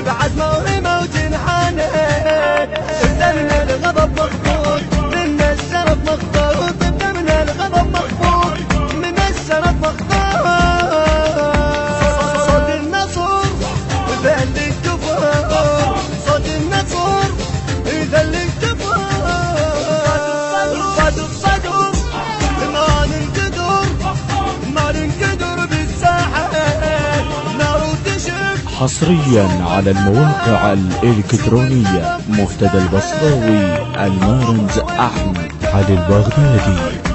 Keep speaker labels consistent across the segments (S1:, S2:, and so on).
S1: بعزمه ورمه وجنحانه ابدا من الغضب مخبوط من الشرف مخبوط ابدا من الغضب مخبوط من الشرف مخبوط صوت النصر يذل الكفار صوت النصر يذل الكفار صدق صدق ما ننقدر ما ننقدر بالساحة نار وتشب.
S2: حصريا على المواقع الإلكترونية مفتدى البصراوي المارنز أحمد علي البغدادي.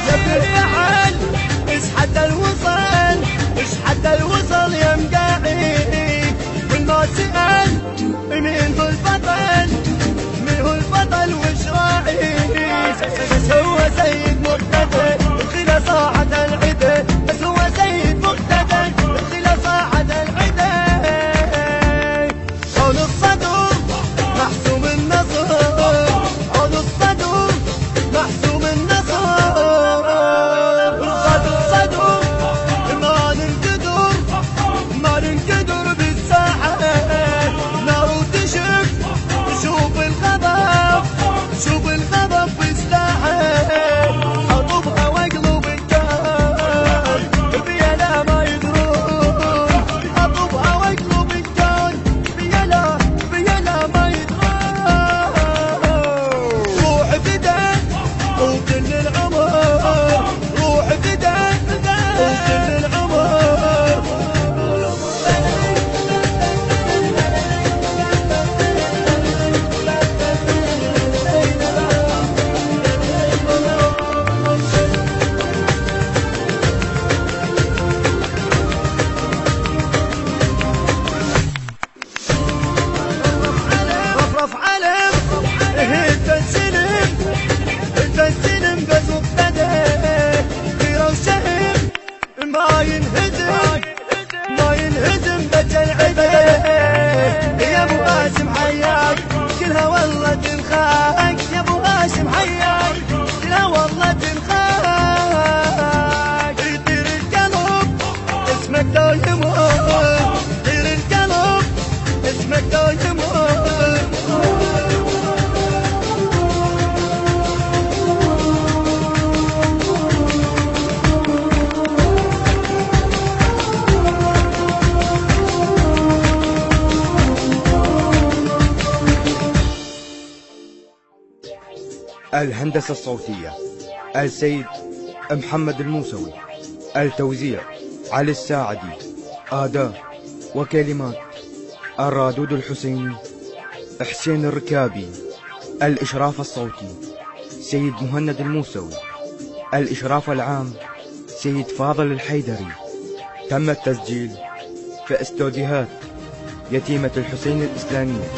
S1: يا ابن الرحال اشحد الوصل اشحد الوصل يا مقاعد والما سأل مين هو البطل مين هو البطل وش راعي بس هو سيد مقتدى ادخل صاحة العدا بس هو سيد مقتدى ادخل صاحة العدا عون الصدر محسوم النصر عون الصدر محسوم النصر ما ننقدر بالساحة نار وتشب شوف الغضب شوف الغضب في الساحة أطبها واقلب الكون بيلا ما يدرون أطبها واقلب الكون بيلا ما يدرون روح فدا وكل العمر روح فدا وكل العمر. رفرف علم هد السلم هد السلم بس مقتدى غيره وشهم ما ينهزم بجا العدا يا ابو هاشم حياك كلها والله تنخاك يا ابو هاشم حياك كلها والله تنخاك يطير القلب اسمك دايم يطير القلب اسمك دايم.
S3: الهندسة الصوتية السيد محمد الموسوي. التوزيع علي الساعدي. أداء وكلمات الرادود الحسيني حسين الركابي. الإشراف الصوتي سيد مهند الموسوي. الإشراف العام سيد فاضل الحيدري. تم التسجيل في استوديوهات يتيمة الحسين الإسلامية.